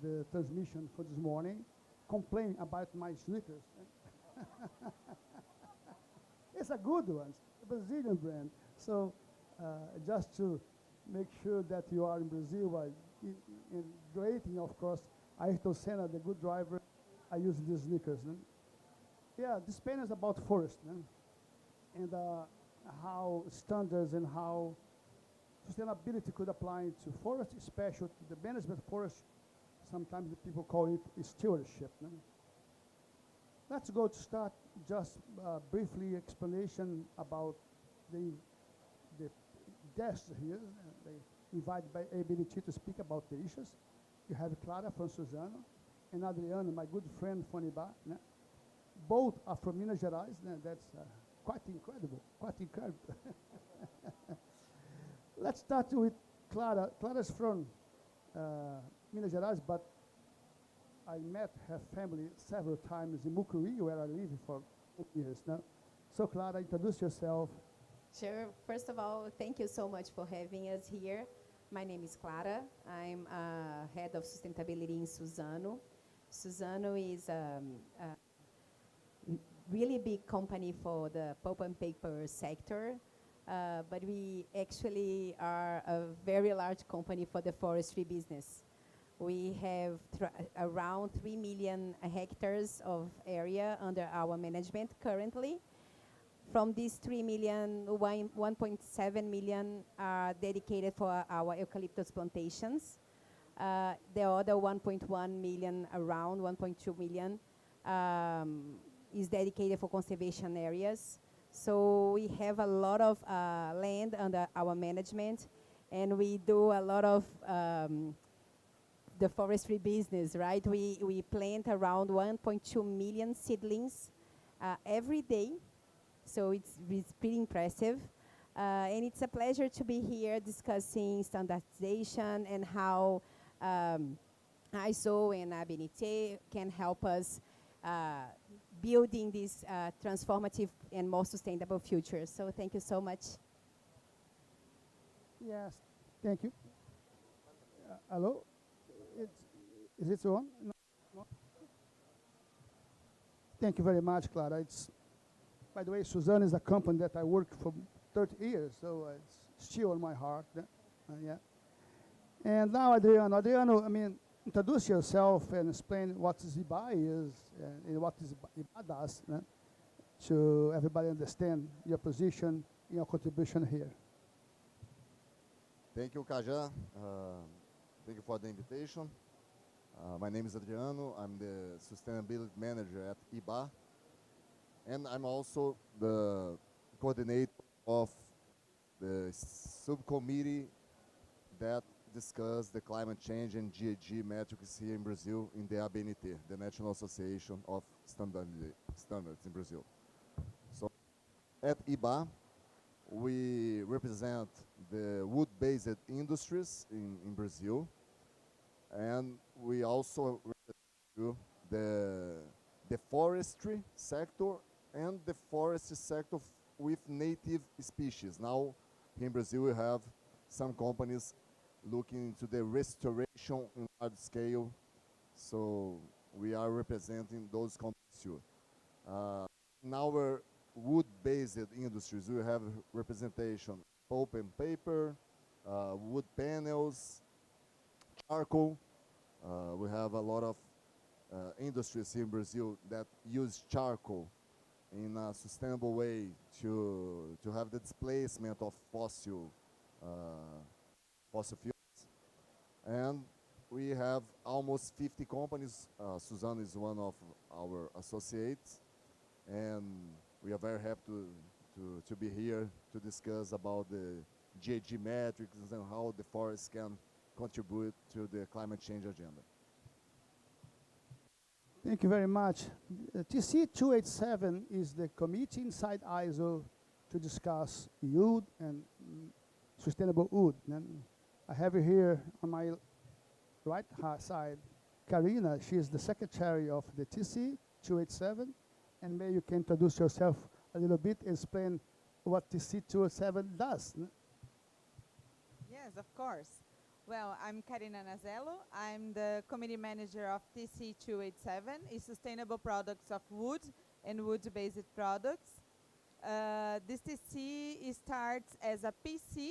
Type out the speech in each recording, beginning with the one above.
the transmission for this morning, complaining about my sneakers. It's a good one, a Brazilian brand. So just to make sure that you are in Brazil while in rating, of course, Ayrton Senna, the good driver, I use these sneakers. No? Yeah, this pen is about forest, no? And how standards and how sustainability could apply to forest, especially to the management of forest. Sometimes the people call it stewardship. No? Let's go to start just briefly explanation about the guests here. They invited by ABNT to speak about the issues. You have Clara from Suzano and Adriano, my good friend from IBA. No? Both are from Minas Gerais. No? That's quite incredible, quite incredible. Let's start with Clara. Clara's from Minas Gerais, but I met her family several times in Mucuri, where I live for 8 years now. So Clara, introduce yourself. Sure. First of all, thank you so much for having us here. My name is Clara. I'm head of sustainability in Suzano. Suzano is a really big company for the pulp and paper sector. But we actually are a very large company for the forestry business. We have around 3 million hectares of area under our management currently. From these 3 million, 1.7 million are dedicated for our eucalyptus plantations. The other 1.1 million, around 1.2 million, is dedicated for conservation areas. So we have a lot of land under our management, and we do a lot of the forestry business, right? We plant around 1.2 million seedlings every day, so it's pretty impressive. And it's a pleasure to be here discussing standardization and how ISO and ABNT can help us building this transformative and more sustainable future. So thank you so much. Yes, thank you. Hello? Is it on? No? No? Thank you very much, Clara. By the way, Suzano is a company that I worked for 30 years, so it's still on my heart. Yeah. And now, Adriano. Adriano, I mean, introduce yourself and explain what IBA is and what IBA does to everybody understand your position, your contribution here. Thank you, Kaja. Thank you for the invitation. My name is Adriano. I'm the sustainability manager at IBA. And I'm also the coordinator of the subcommittee that discuss the climate change and GHG metrics here in Brazil in the ABNT, the National Association of Standards in Brazil. So at IBA, we represent the wood-based industries in Brazil, and we also represent the forestry sector and the forestry sector with native species. Now, here in Brazil, we have some companies looking into the restoration in large scale, so we are representing those companies too. In our wood-based industries, we have representation pulp and paper, wood panels, charcoal. We have a lot of industries here in Brazil that use charcoal in a sustainable way to have the displacement of fossil fuels. And we have almost 50 companies. Suzano is one of our associates, and we are very happy to be here to discuss about the GHG metrics and how the forest can contribute to the climate change agenda. Thank you very much. TC 287 is the committee inside ISO to discuss wood and sustainable wood. And I have here on my right side, Karina. She is the secretary of the TC 287. And maybe you can introduce yourself a little bit and explain what TC 287 does. Yes, of course. Well, I'm Karina Nazello. I'm the committee manager of TC287, is Sustainable Products of Wood and Wood-Based Products. This TC starts as a PC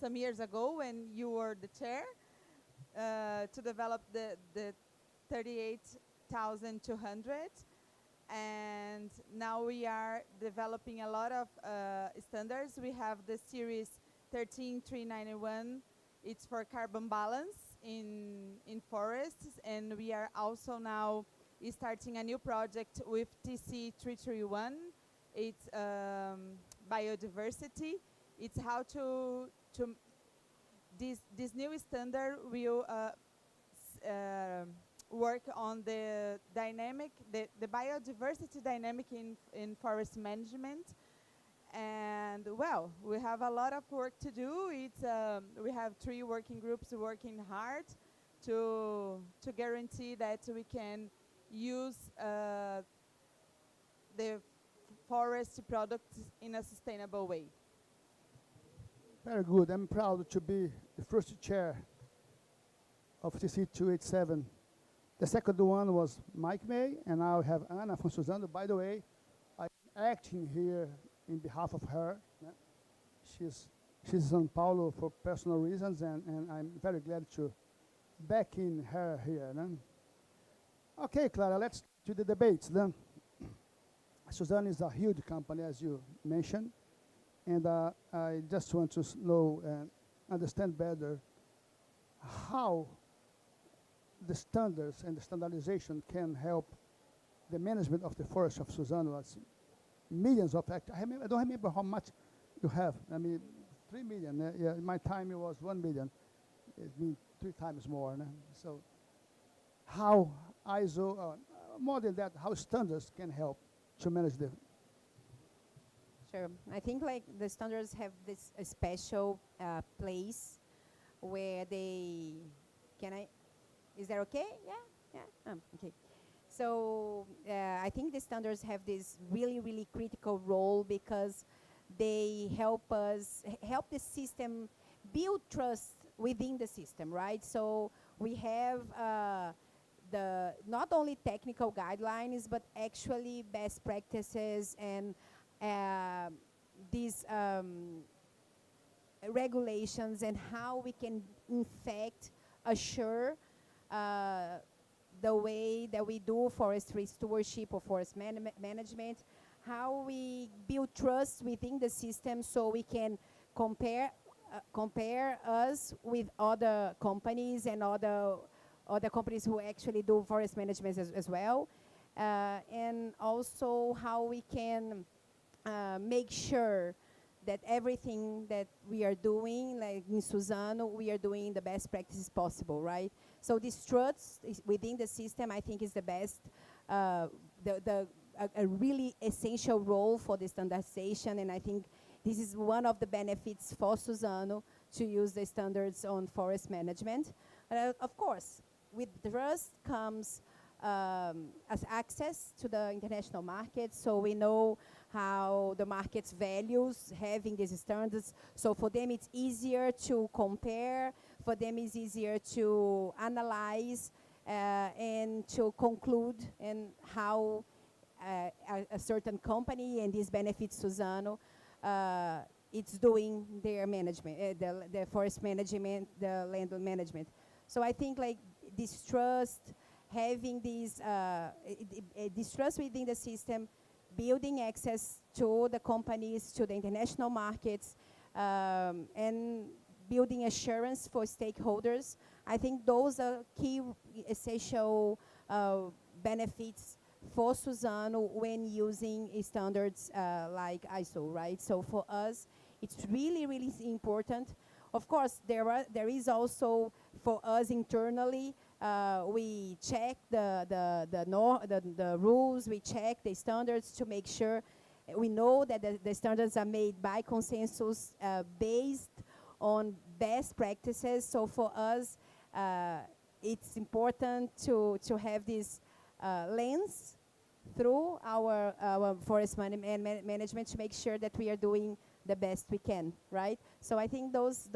some years ago when you were the chair to develop the 38,200. And now we are developing a lot of standards. We have the series 13391. It's for carbon balance in forests, and we are also now starting a new project with TC331. It's biodiversity. It's how to this new standard will work on the biodiversity dynamic in forest management. And well, we have a lot of work to do. We have 3 working groups working hard to guarantee that we can use the forest products in a sustainable way. Very good. I'm proud to be the first chair of TC287. The second one was Mike May, and now I have Ana from Suzano. By the way, I'm acting here in behalf of her. She's in São Paulo for personal reasons, and I'm very glad to back in her here. Okay, Clara, let's to the debates then. Suzano is a huge company, as you mentioned, and I just want to know and understand better how the standards and the standardization can help the management of the forest of Suzano. As millions of hectares. I don't remember how much you have. I mean, 3 million. Yeah, in my time it was 1 million. It means 3 times more. So how ISO, more than that, how standards can help to manage the... Sure. I think like the standards have this special place where they, is that okay? Yeah? Okay. So I think the standards have this really, really critical role because they help the system build trust within the system, right? So we have the not only technical guidelines, but actually best practices and these regulations and how we can, in fact, assure the way that we do forestry stewardship or forest management, how we build trust within the system so we can compare us with other companies and other companies who actually do forest management as well. And also how we can make sure that everything that we are doing, like in Suzano, we are doing the best practices possible, right? So this trust within the system, I think, is the best, a really essential role for the standardization, and I think this is one of the benefits for Suzano to use the standards on forest management. Of course, with trust comes as access to the international market, so we know how the market's values having these standards. So for them it's easier to compare, for them it's easier to analyze and to conclude and how a certain company, and this benefits Suzano, it's doing their management, the forest management, the land management. So I think like this trust, having this trust within the system, building access to the companies, to the international markets, and building assurance for stakeholders. I think those are key essential benefits for Suzano when using standards like ISO, right? So for us, it's really, really important. Of course, there is also for us internally. We check the rules, we check the standards to make sure we know that the standards are made by consensus based on best practices. So for us, it's important to have this lens through our forest management to make sure that we are doing the best we can, right? So I think those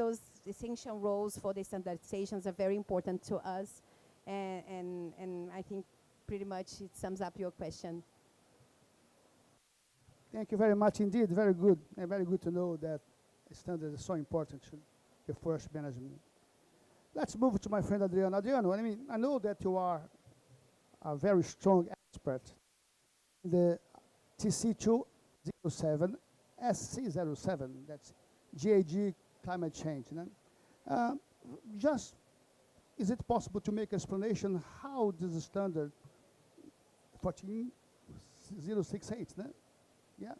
essential roles for the standardizations are very important to us, and I think pretty much it sums up your question. Thank you very much indeed. Very good. And very good to know that standards are so important to the forest management. Let's move to my friend Adriano. Adriano, I mean, I know that you are a very strong expert in the TC207, SC07, that's GAG climate change. Just, is it possible to make explanation how this standard 14068, yeah?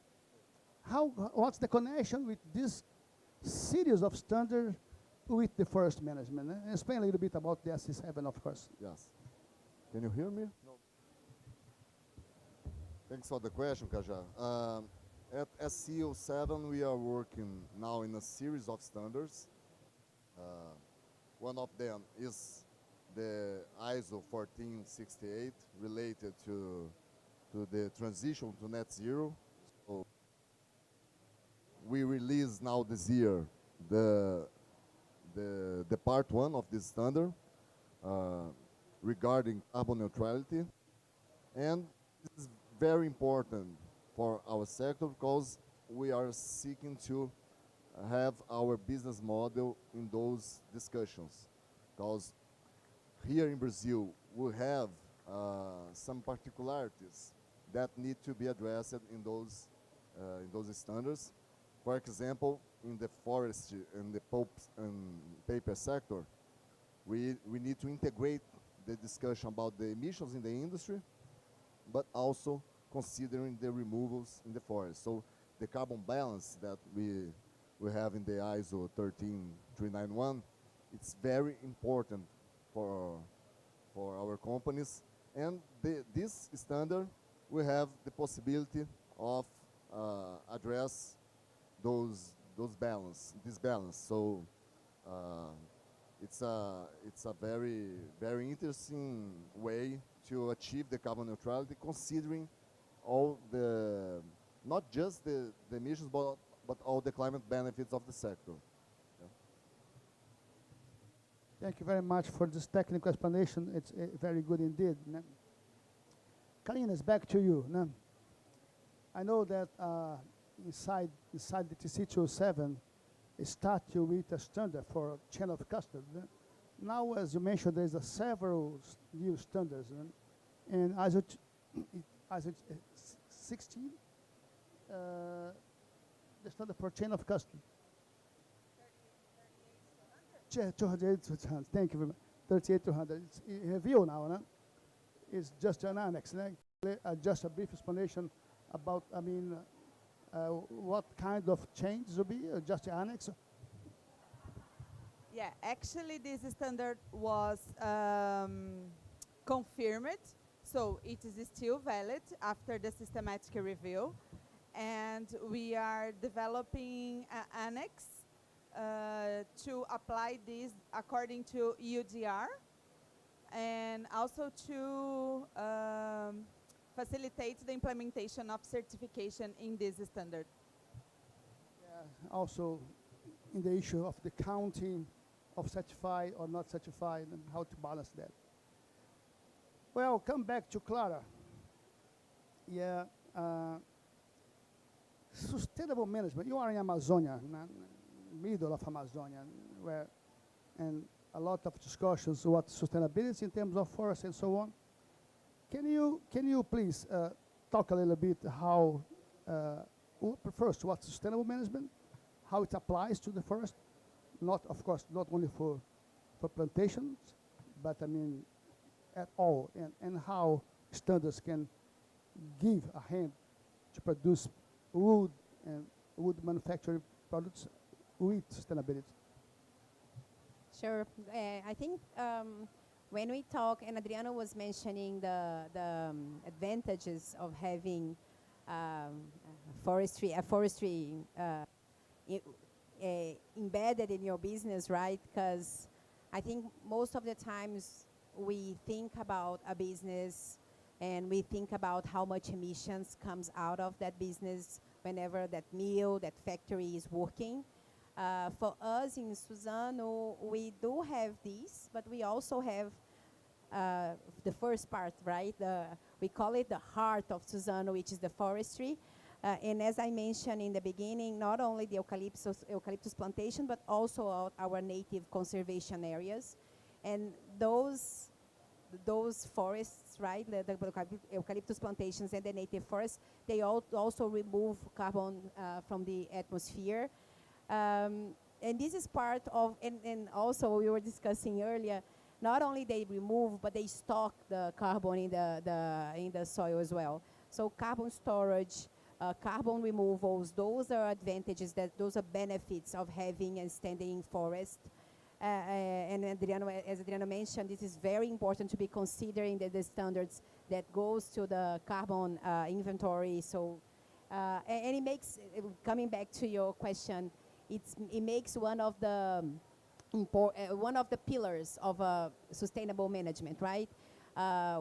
What's the connection with this series of standards with the forest management? Explain a little bit about the SC7, of course. Yes. Can you hear me? No. Thanks for the question, Kaja. At SC07, we are working now in a series of standards. One of them is the ISO 1468 related to the transition to net zero. So we release now this year the part one of this standard regarding carbon neutrality, and this is very important for our sector because we are seeking to have our business model in those discussions. Because here in Brazil, we have some particularities that need to be addressed in those standards. For example, in the forestry and the pulp and paper sector, we need to integrate the discussion about the emissions in the industry, but also considering the removals in the forest. So the carbon balance that we have in the ISO 13391, it's very important for our companies. And this standard, we have the possibility of address this balance. So it's a very interesting way to achieve the carbon neutrality, considering all not just the emissions, but all the climate benefits of the sector. Yeah. Thank you very much for this technical explanation. It's very good indeed. Karina, it's back to you. I know that inside the TC207, it starts with a standard for chain of custody. Now, as you mentioned, there's several new standards. And ISO 16, the standard for chain of custody. 38,200. Thank you very much. 38,200. It's in review now. No? It's just an annex. Just a brief explanation about, what kind of changes will be, just an annex? Yeah, actually this standard was confirmed, so it is still valid after the systematic review, and we are developing an annex to apply this according to EUDR, and also to facilitate the implementation of certification in this standard. Yeah, also in the issue of the counting of certified or not certified and how to balance that. Well, come back to Clara. Yeah, sustainable management. You are in Amazonia, middle of Amazonia, and a lot of discussions about sustainability in terms of forests and so on. Can you please talk a little bit how, first, what's sustainable management, how it applies to the forest, of course, not only for plantations, but at all, and how standards can give a hand to produce wood and wood manufacturing products with sustainability. Sure. I think when we talk, and Adriano was mentioning the advantages of having forestry embedded in your business, right? Because I think most of the times we think about a business and we think about how much emissions comes out of that business whenever that mill, that factory is working. For us in Suzano, we do have these, but we also have the first part, right? We call it the heart of Suzano, which is the forestry. And as I mentioned in the beginning, not only the eucalyptus plantation, but also our native conservation areas. And those forests, right, the eucalyptus plantations and the native forests, they also remove carbon from the atmosphere. And this is part of, and also we were discussing earlier, not only they remove, but they stock the carbon in the soil as well. So carbon storage, carbon removals, those are advantages, those are benefits of having a standing forest. And Adriano, as Adriano mentioned, this is very important to be considering the standards that goes to the carbon inventory. So, and it makes, coming back to your question, it makes one of the pillars of sustainable management, right?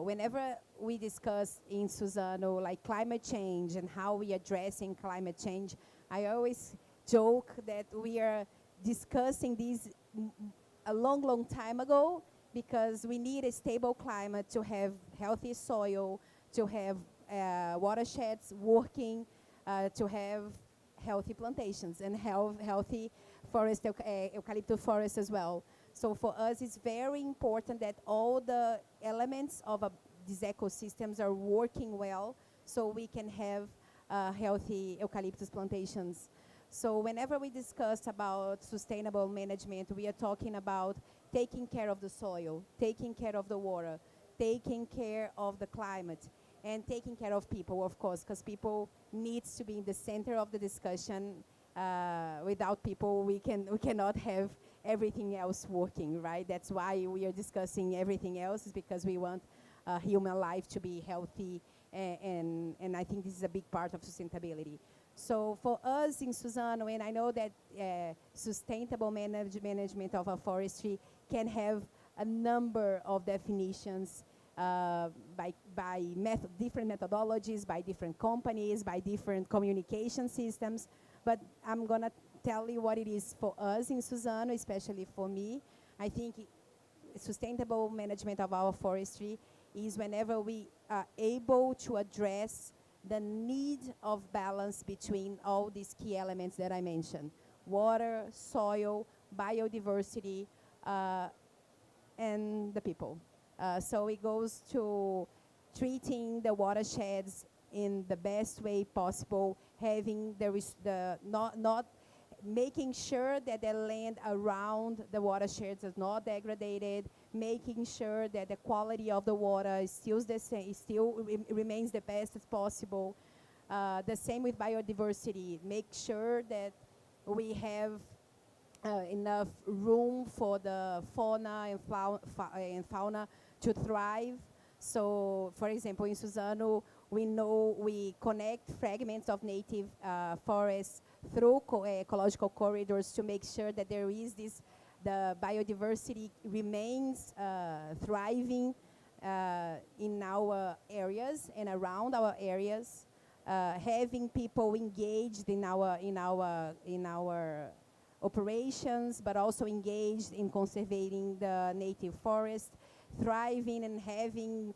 Whenever we discuss in Suzano like climate change and how we addressing climate change, I always joke that we are discussing this a long time ago, because we need a stable climate to have healthy soil, to have watersheds working, to have healthy plantations and healthy forest, eucalyptus forests as well. So for us, it's very important that all the elements of these ecosystems are working well, so we can have healthy eucalyptus plantations. So whenever we discuss about sustainable management, we are talking about taking care of the soil, taking care of the water, taking care of the climate, and taking care of people, of course, because people needs to be in the center of the discussion. Without people, we cannot have everything else working, right? That's why we are discussing everything else, is because we want human life to be healthy, and I think this is a big part of sustainability. So for us in Suzano, and I know that sustainable management of our forestry can have a number of definitions by different methodologies, by different companies, by different communication systems. But I'm going to tell you what it is for us in Suzano, especially for me. I think sustainable management of our forestry is whenever we are able to address the need of balance between all these key elements that I mentioned: water, soil, biodiversity, and the people. So it goes to treating the watersheds in the best way possible, having not making sure that the land around the watersheds is not degraded, making sure that the quality of the water is still the same, remains the best as possible. The same with biodiversity. Make sure that we have enough room for the fauna and fauna to thrive. So, for example, in Suzano, we know we connect fragments of native forests through ecological corridors to make sure that there is the biodiversity remains thriving in our areas and around our areas. Having people engaged in our operations, but also engaged in conserving the native forest, thriving and having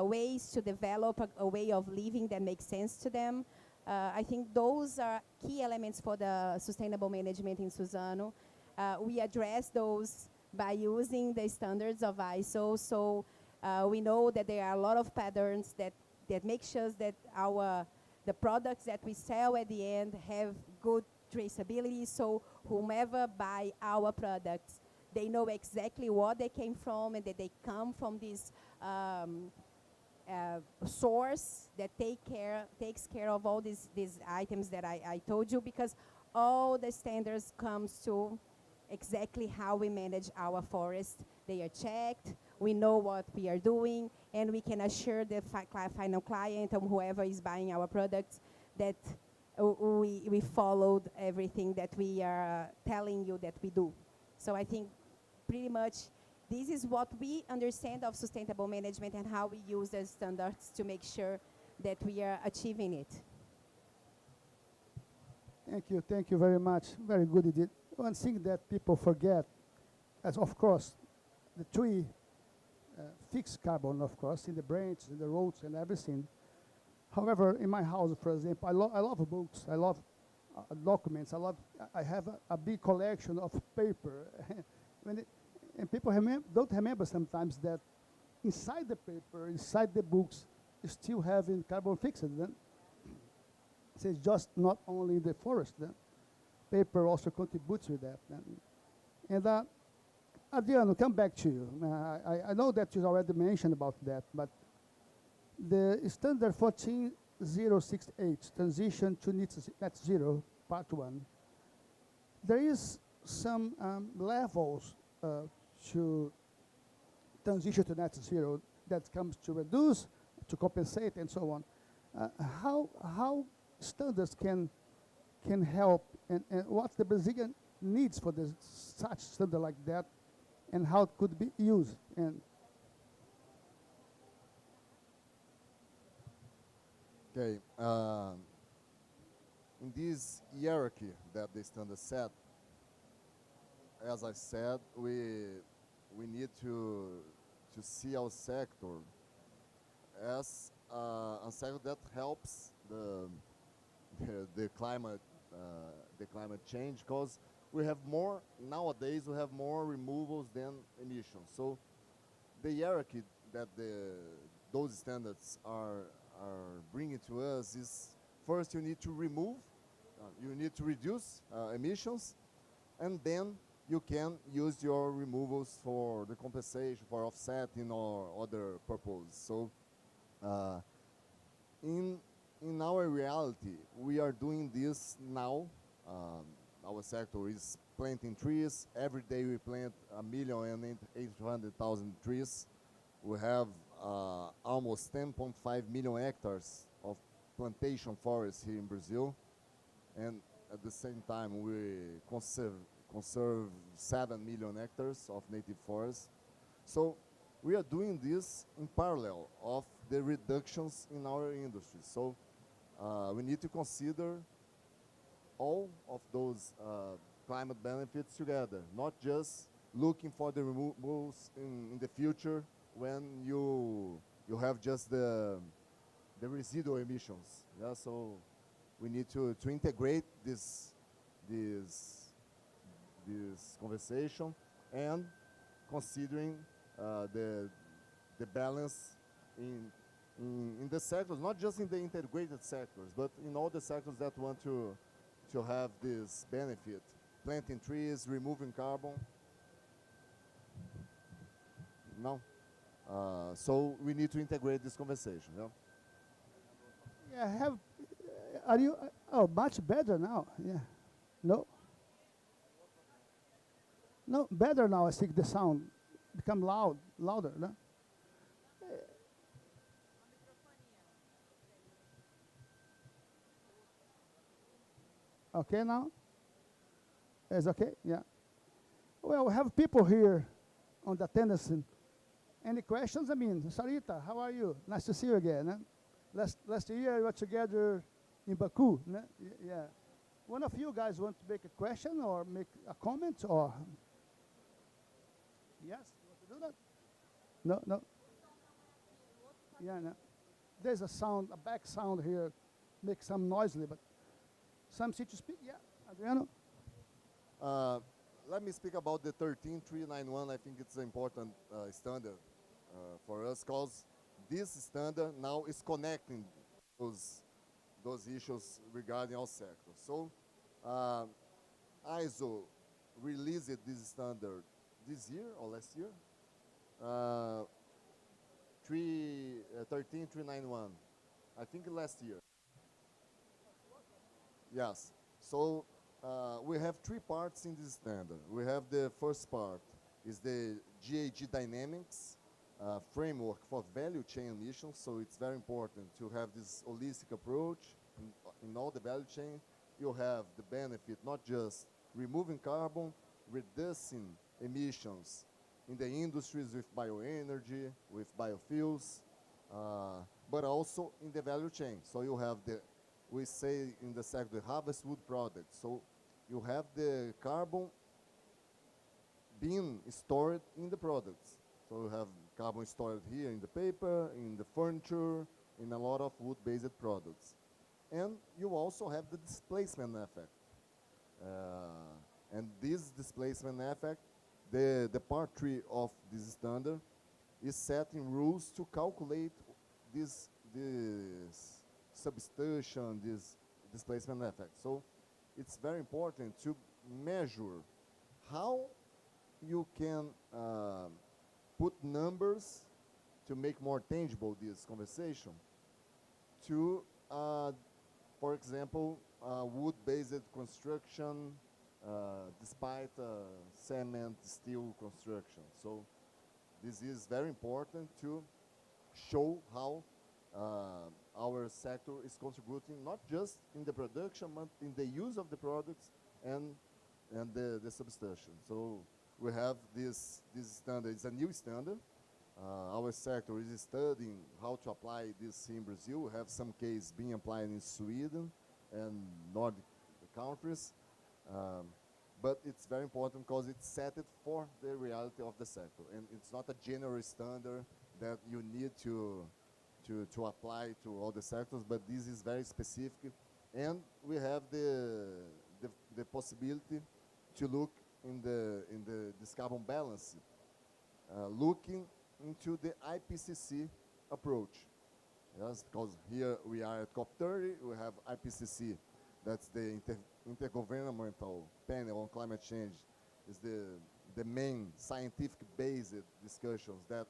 ways to develop a way of living that makes sense to them. I think those are key elements for the sustainable management in Suzano. We address those by using the standards of ISO. So we know that there are a lot of patterns that make sure that the products that we sell at the end have good traceability. So whomever buy our products, they know exactly what they came from, and that they come from this source that takes care of all these items that I told you, because all the standards comes to exactly how we manage our forest. They are checked, we know what we are doing, and we can assure the final client or whoever is buying our products that we followed everything that we are telling you that we do. So I think pretty much this is what we understand of sustainable management and how we use the standards to make sure that we are achieving it. Thank you very much. Very good, one thing that people forget, as of course, the tree fix carbon, of course, in the branches, in the roots, and everything. However, in my house, for example, I love books. I love documents. I have a big collection of paper. And people don't remember sometimes that inside the paper, inside the books, you still having carbon fixed. Then. So it's just not only the forest. Then. Paper also contributes with that. Then. And Adriano, come back to you. I know that you already mentioned about that, but the standard 14068, transition to net zero, part 1, there is some levels to transition to net zero that comes to reduce, to compensate, and so on. How standards can help, and what the Brazilian needs for such standard like that, and how it could be used. And Okay. In this hierarchy that the standard set, as I said, we need to see our sector as a sector that helps the climate change, because we have more nowadays. We have more removals than emissions. So the hierarchy that those standards are bringing to us is, first you need to remove, you need to reduce emissions, and then you can use your removals for the compensation, for offsetting or other purposes. So in our reality, we are doing this now. Our sector is planting trees. Every day we plant 1,800,000 trees. We have almost 10.5 million hectares of plantation forests here in Brazil. And at the same time, we conserve 7 million hectares of native forests. So we are doing this in parallel of the reductions in our industry. So we need to consider all of those climate benefits together, not just looking for the removals in the future when you have just the residual emissions. Yeah, so we need to integrate this conversation and considering the balance in the sectors, not just in the integrated sectors, but in all the sectors that want to have this benefit, planting trees, removing carbon. No, so we need to integrate this conversation. Yeah. yeah, are you? Oh, much better now. Yeah, no, no, better now. I think the sound become louder. No? Okay now? Is okay? Yeah. Well, we have people here on the attendance. Any questions? I mean, Sarita, how are you? Nice to see you again. Huh? Last year we were together in Baku. Yeah. One of you guys want to make a question or make a comment or? Yes, you want to do that? No, no. Yeah, no. There's a sound, a back sound here, makes some noisily, but something to speak? Yeah, Adriano? Let me speak about the 13391. I think it's an important standard for us, because this standard now is connecting those issues regarding our sector. So ISO released this standard this year or last year, 13391. I think last year. Yes. So we have three parts in this standard. We have the first part is the GHG dynamics framework for value chain emissions. So it's very important to have this holistic approach in all the value chain. You have the benefit not just removing carbon, reducing emissions in the industries with bioenergy, with biofuels, but also in the value chain. So you have we say in the sector, harvest wood products. So you have the carbon being stored in the products. So you have carbon stored here in the paper, in the furniture, in a lot of wood-based products. And you also have the displacement effect. And this displacement effect, the part 3 of this standard is setting rules to calculate this substitution, this displacement effect. So it's very important to measure how you can put numbers to make more tangible this conversation to, for example, wood-based construction despite cement, steel construction. So this is very important to show how our sector is contributing not just in the production, but in the use of the products and the substitution. So we have this standard. It's a new standard. Our sector is studying how to apply this in Brazil. We have some cases being applied in Sweden and Nordic countries. But it's very important because it's set it for the reality of the sector. And it's not a general standard that you need to apply to all the sectors, but this is very specific. And we have the possibility to look in this carbon balance, looking into the IPCC approach. Yes, because here we are at COP30, we have IPCC, that's the Intergovernmental Panel on Climate Change, is the main scientific-based discussions that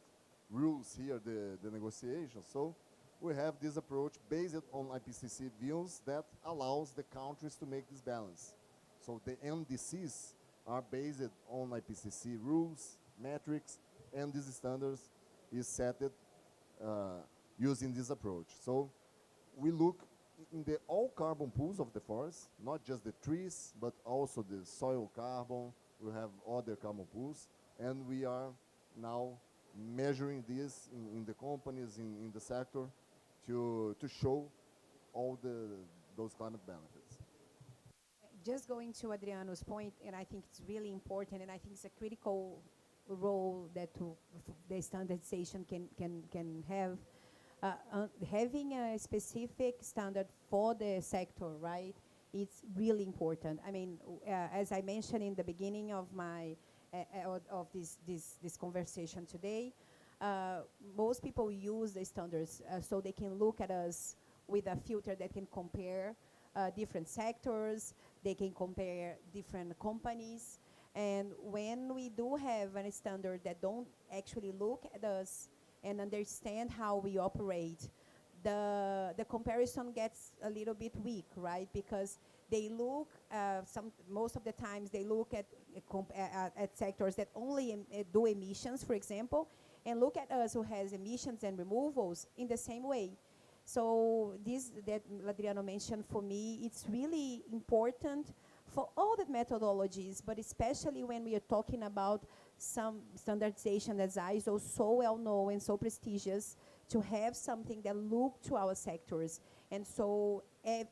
rules here the negotiations. So we have this approach based on IPCC views that allows the countries to make this balance. So the NDCs are based on IPCC rules, metrics, and these standards is set using this approach. So we look in the all carbon pools of the forest, not just the trees, but also the soil carbon. We have other carbon pools, and we are now measuring this in the companies, in the sector, to show all those climate benefits. Just going to Adriano's point, and I think it's really important, and I think it's a critical role that the standardization can have. Having a specific standard for the sector, right? It's really important. I mean, as I mentioned in the beginning of my of this conversation today, most people use the standards so they can look at us with a filter that can compare different sectors, they can compare different companies, and when we do have a standard that don't actually look at us and understand how we operate, the comparison gets a little bit weak, right? Because they look, most of the times they look at sectors that only do emissions, for example, and look at us who has emissions and removals in the same way. So this that Adriano mentioned, for me, it's really important for all the methodologies, but especially when we are talking about some standardization that's ISO so well known and so prestigious, to have something that look to our sectors. And so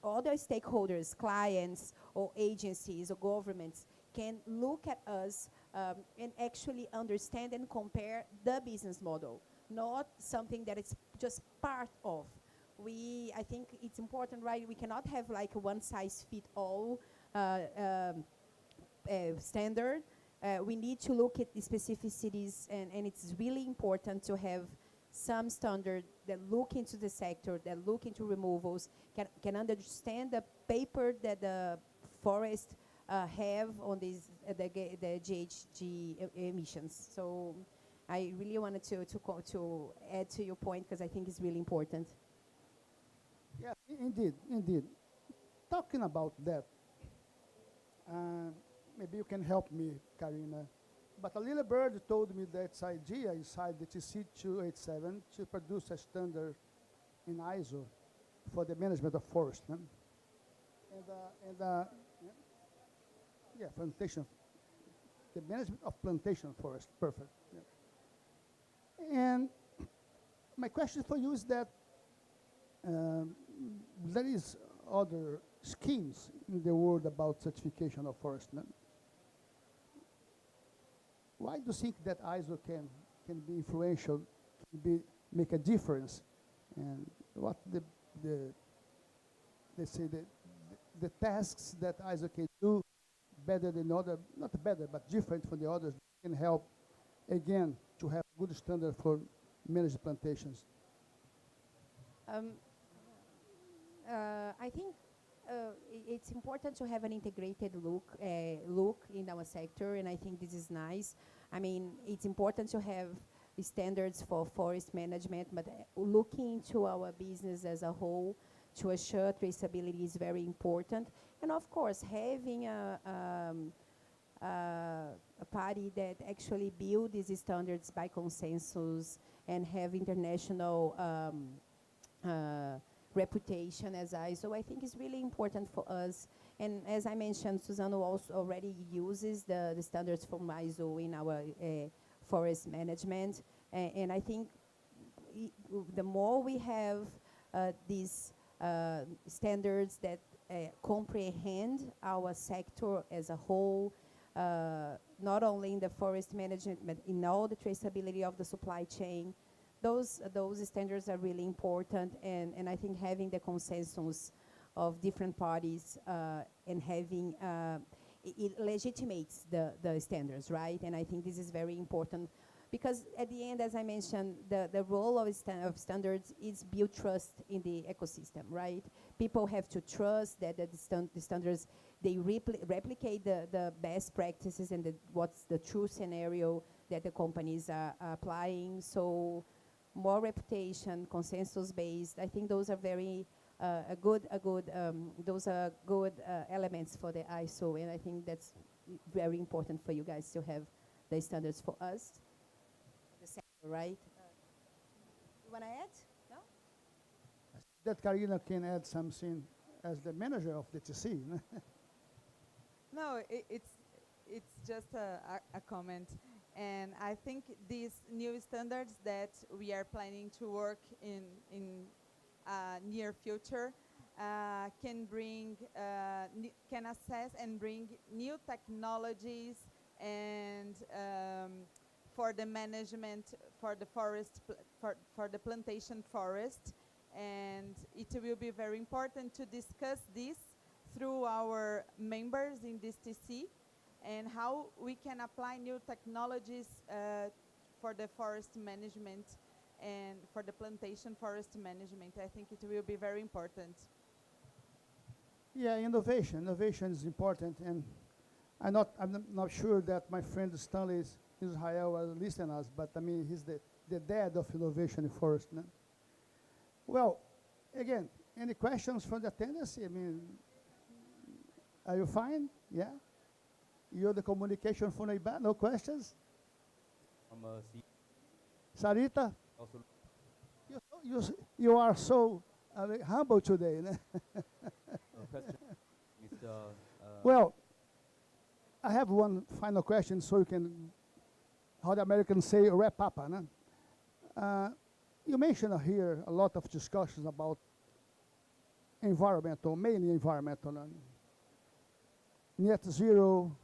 other stakeholders, clients or agencies or governments can look at us and actually understand and compare the business model, not something that is just part of. I think it's important, right? We cannot have like a one-size-fit-all standard. We need to look at the specificities, and it's really important to have some standard that look into the sector, that look into removals, can understand the paper that the forest have on these the GHG emissions. So I really wanted to add to your point, because I think it's really important. Yeah, indeed. Talking about that, maybe you can help me, Karina. But a little bird told me that its idea inside the TC 287 to produce a standard in ISO for the management of forest. Huh? Yeah, plantation, the management of plantation forest, perfect. Yeah. And my question for you is that there is other schemes in the world about certification of forest land. Why do you think that ISO can be influential, make a difference, and what let's say the tasks that ISO can do better than other, not better, but different from the others, can help again to have good standard for managed plantations? I think it's important to have an integrated look in our sector, and I think this is nice. I mean, it's important to have standards for forest management, but looking into our business as a whole to assure traceability is very important. And of course, having a party that actually build these standards by consensus and have international reputation as ISO, I think is really important for us. And as I mentioned, Suzano also already uses the standards from ISO in our forest management. And I think the more we have these standards that comprehend our sector as a whole, not only in the forest management, but in all the traceability of the supply chain, those standards are really important, and I think having the consensus of different parties and having it legitimates the standards, right? And I think this is very important because at the end, as I mentioned, the role of standards is build trust in the ecosystem, right? People have to trust that the standards, they replicate the best practices and what's the true scenario that the companies are applying. So more reputation, consensus-based, I think those are very those are good elements for the ISO, and I think that's very important for you guys to have the standards for us, the sector, right? You want to add? No? That Karina can add something as the manager of the TC. No, it's just a comment. And I think these new standards that we are planning to work in near future can bring, can assess and bring new technologies and for the management for the forest, for the plantation forest. And it will be very important to discuss this through our members in this TC and how we can apply new technologies for the forest management and for the plantation forest management. I think it will be very important. Yeah, innovation is important, and I'm not sure that my friend Stanley is Israel will listen us, but I mean he's the dad of innovation in forest. No? Well, again, any questions from the attendance? I mean, are you fine? Yeah. You're the communication from IBA. No questions? Sarita? Also, You are so humble today. No? question, Mr. Well, I have one final question so you can, how the Americans say, wrap up. No? You mentioned here a lot of discussions about environmental, mainly environmental, net zero,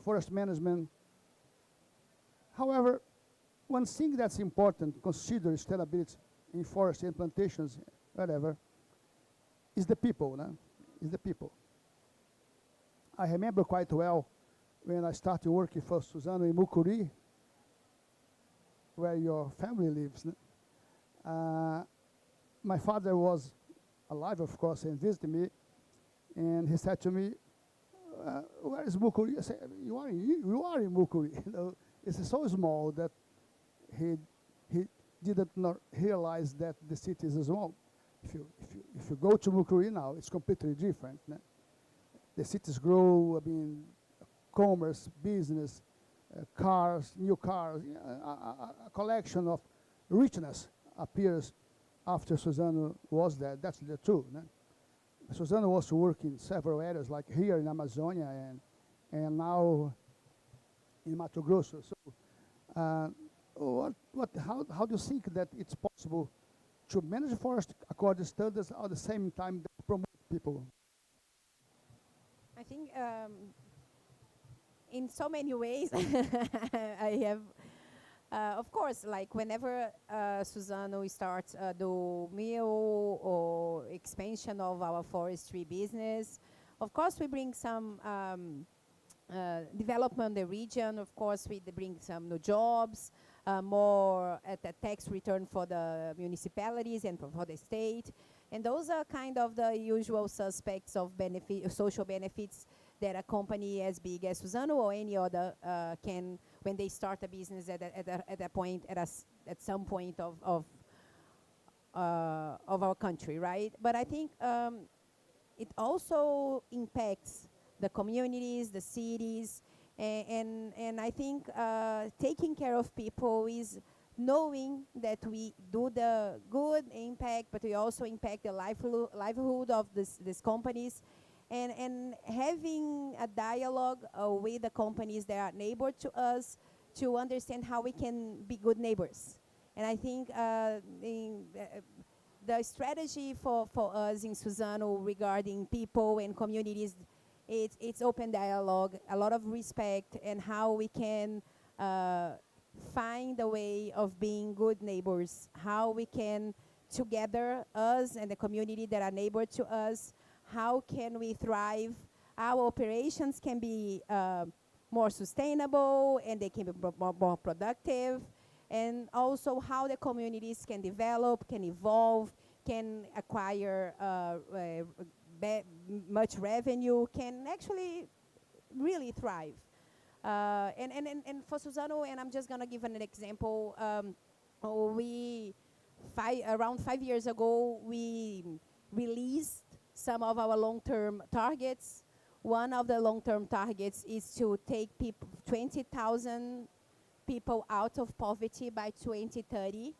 forest management. However, one thing that's important to consider sustainability in forest and plantations, whatever, is the people. No? Is the people. I remember quite well when I started working for Suzano in Mucuri, where your family lives. No? My father was alive, of course, and visited me, and he said to me, where is Mucuri? I said, you are in Mucuri. You know, it's so small that he didn't not realize that the city is small. If you go to Mucuri now, it's completely different. No? The cities grow. I mean, commerce, business, cars, new cars. A collection of richness appears after Suzano was there. That's the truth. No? Suzano was to work in several areas, like here in Amazonia and now in Mato Grosso. So, how do you think that it's possible to manage forest according to standards at the same time that promote people? I think in so many ways, I have, of course, like whenever Suzano starts the mill or expansion of our forestry business, of course we bring some development in the region. Of course, we bring some new jobs, more at the tax return for the municipalities and for the state. And those are kind of the usual suspects of social benefits that a company as big as Suzano or any other can, when they start a business at some point of our country, right? But I think it also impacts the communities, the cities, and I think taking care of people is knowing that we do the good impact, but we also impact the livelihood of these companies, and having a dialogue with the companies that are neighbor to us to understand how we can be good neighbors. And I think the strategy for us in Suzano regarding people and communities, it's open dialogue, a lot of respect, and how we can find a way of being good neighbors, how we can together, us and the community that are neighbor to us, how can we thrive, our operations can be more sustainable and they can be more productive, and also how the communities can develop, can evolve, can acquire much revenue, can actually really thrive. And for Suzano, and I'm just gonna give an example, around 5 years ago, we released some of our long-term targets. One of the long-term targets is to take 20,000 people out of poverty by 2030.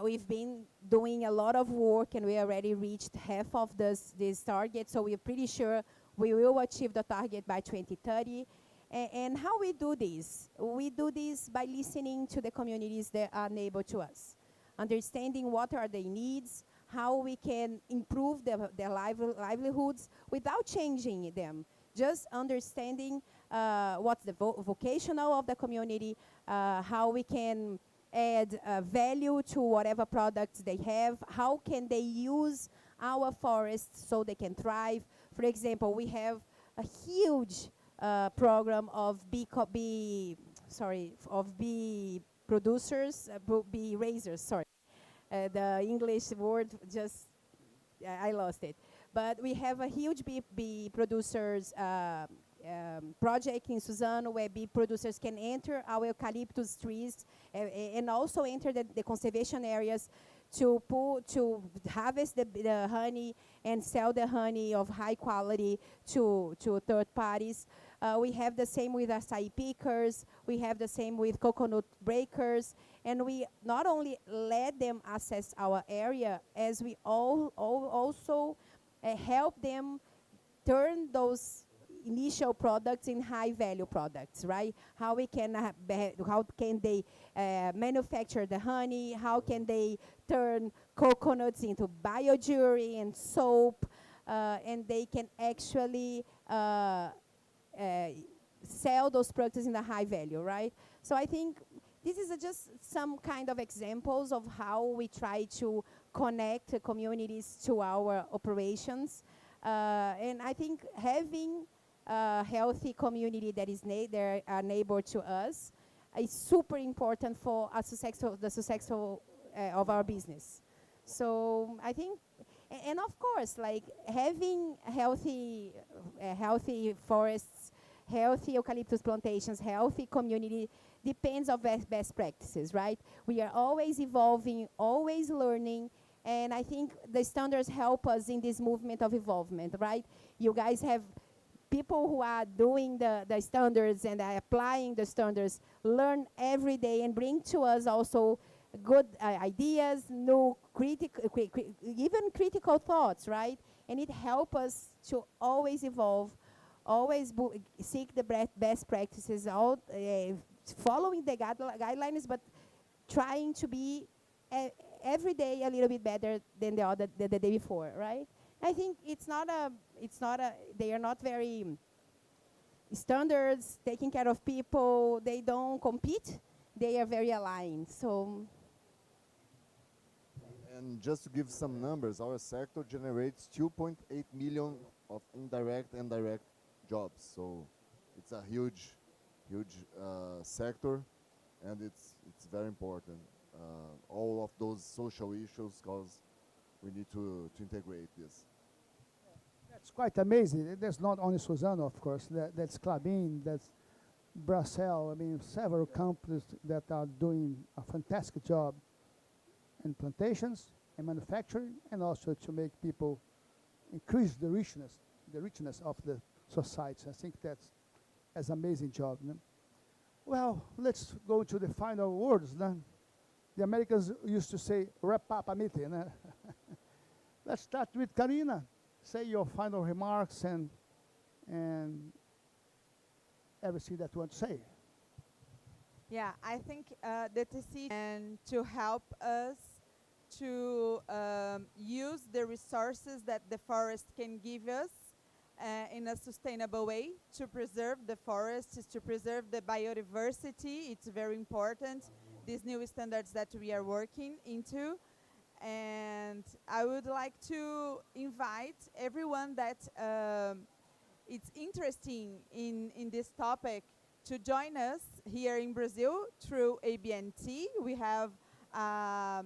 We've been doing a lot of work and we already reached half of this target, so we're pretty sure we will achieve the target by 2030. And how we do this? We do this by listening to the communities that are neighbor to us, understanding what are their needs, how we can improve their livelihoods without changing them, just understanding what's the vocational of the community, how we can add value to whatever products they have, how can they use our forests so they can thrive. For example, we have a huge program of bee producers, bee raisers, sorry. The English word just, I lost it. But we have a huge bee producers project in Suzano where bee producers can enter our eucalyptus trees and also enter the conservation areas to harvest the honey and sell the honey of high quality to third parties. We have the same with acai pickers. We have the same with coconut breakers. And we not only let them access our area, as we also help them turn those initial products in high value products, right? How can they manufacture the honey? How can they turn coconuts into biojewelry and soap? And they can actually sell those products in a high value, right? So I think this is just some kind of examples of how we try to connect communities to our operations. And I think having a healthy community that is neighbor to us is super important for the success of our business. So I think, and of course, like having healthy forests, healthy eucalyptus plantations, healthy community depends on best practices, right? We are always evolving, always learning, and I think the standards help us in this movement of evolvement, right? You guys have people who are doing the standards and are applying the standards, learn every day and bring to us also good ideas, new even critical thoughts, right? And it helps us to always evolve, always seek the best practices, following the guidelines, but trying to be every day a little bit better than the day before, right? I think they are not very standards, taking care of people, they don't compete, they are very aligned. So, And just to give some numbers, our sector generates 2.8 million of indirect and direct jobs. So it's a huge, huge sector, and it's very important. All of those social issues, because we need to integrate this. That's quite amazing. There's not only Suzano, of course. That's Klabin, that's Bracell. I mean, several companies that are doing a fantastic job in plantations and manufacturing, and also to make people increase the richness of the society. I think that's amazing job. No? Well, let's go to the final words. No? The Americans used to say, wrap up a meeting. No? Let's start with Karina. Say your final remarks and everything that you want to say. Yeah, I think the TC and to help us to use the resources that the forest can give us in a sustainable way to preserve the forests, to preserve the biodiversity. It's very important, these new standards that we are working into. And I would like to invite everyone that it's interesting in this topic to join us here in Brazil through ABNT. We have a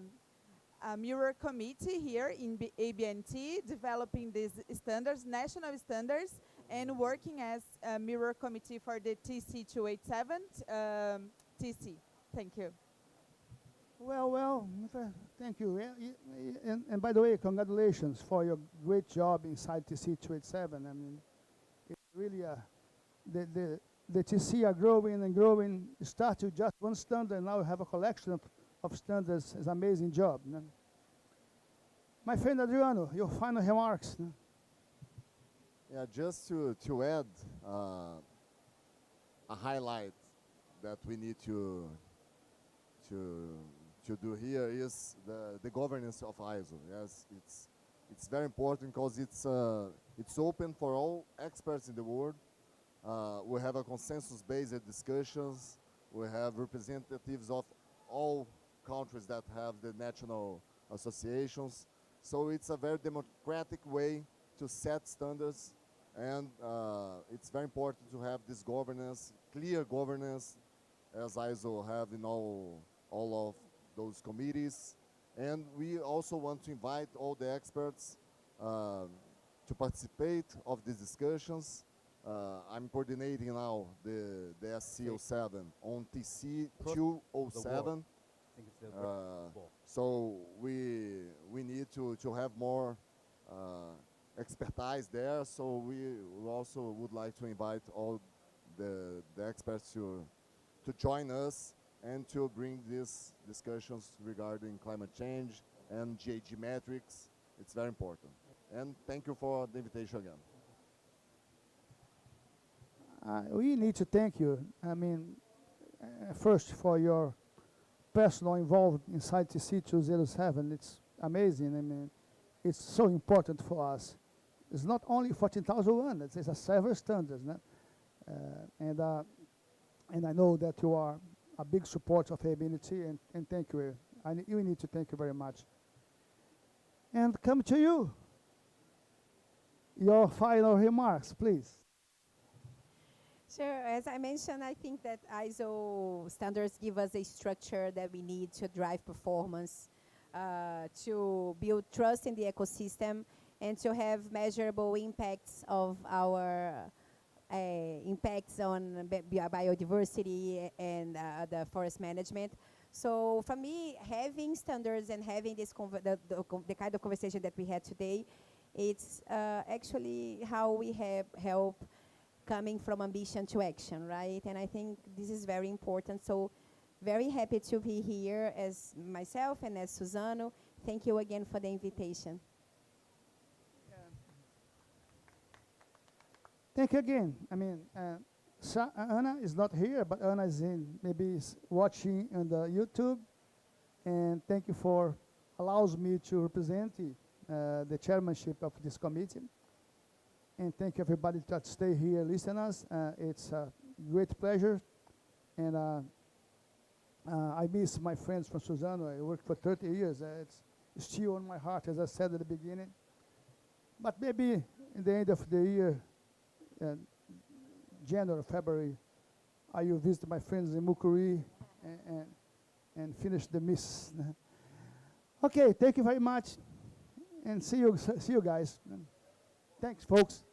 mirror committee here in ABNT developing these standards, national standards, and working as a mirror committee for the TC 287 TC. Thank you. Well, thank you. And by the way, congratulations for your great job inside TC 287. I mean, it's really the TC are growing and growing. You start with just one standard, and now you have a collection of standards. It's an amazing job. No? My friend Adriano, your final remarks. No? Yeah, just to add a highlight that we need to do here is the governance of ISO. Yes, it's very important because it's open for all experts in the world. We have a consensus-based discussions. We have representatives of all countries that have the national associations. So it's a very democratic way to set standards, and it's very important to have this governance, clear governance, as ISO have in all of those committees. And we also want to invite all the experts to participate of these discussions. I'm coordinating now the SC07 on TC 207. I think it's the So we need to have more expertise there. So we also would like to invite all the experts to join us and to bring these discussions regarding climate change and GHG metrics. It's very important. And thank you for the invitation again. We need to thank you. I mean, first for your personal involvement inside TC 207. It's amazing. I mean, it's so important for us. It's not only 14,001. It's a several standards. No? And I know that you are a big supporter of ABNT, and thank you. We need to thank you very much. And come to you. Your final remarks, please. sure, as I mentioned, I think that ISO standards give us a structure that we need to drive performance, to build trust in the ecosystem, and to have measurable impacts of our impacts on biodiversity and the forest management. So for me, having standards and having this the kind of conversation that we had today, it's actually how we have help coming from ambition to action, right? And I think this is very important. So very happy to be here as myself and as Suzano. Thank you again for the invitation. Thank you again. I mean, Anna is not here, but Anna is maybe watching on the YouTube. And thank you for allows me to represent the chairmanship of this committee. And thank you everybody that stay here, listen us. It's a great pleasure. And I miss my friends from Suzano. I worked for 30 years. It's still on my heart, as I said at the beginning. But maybe in the end of the year, January, February, I will visit my friends in Mucuri and finish the miss. Okay, thank you very much, and see you guys. Thanks, folks.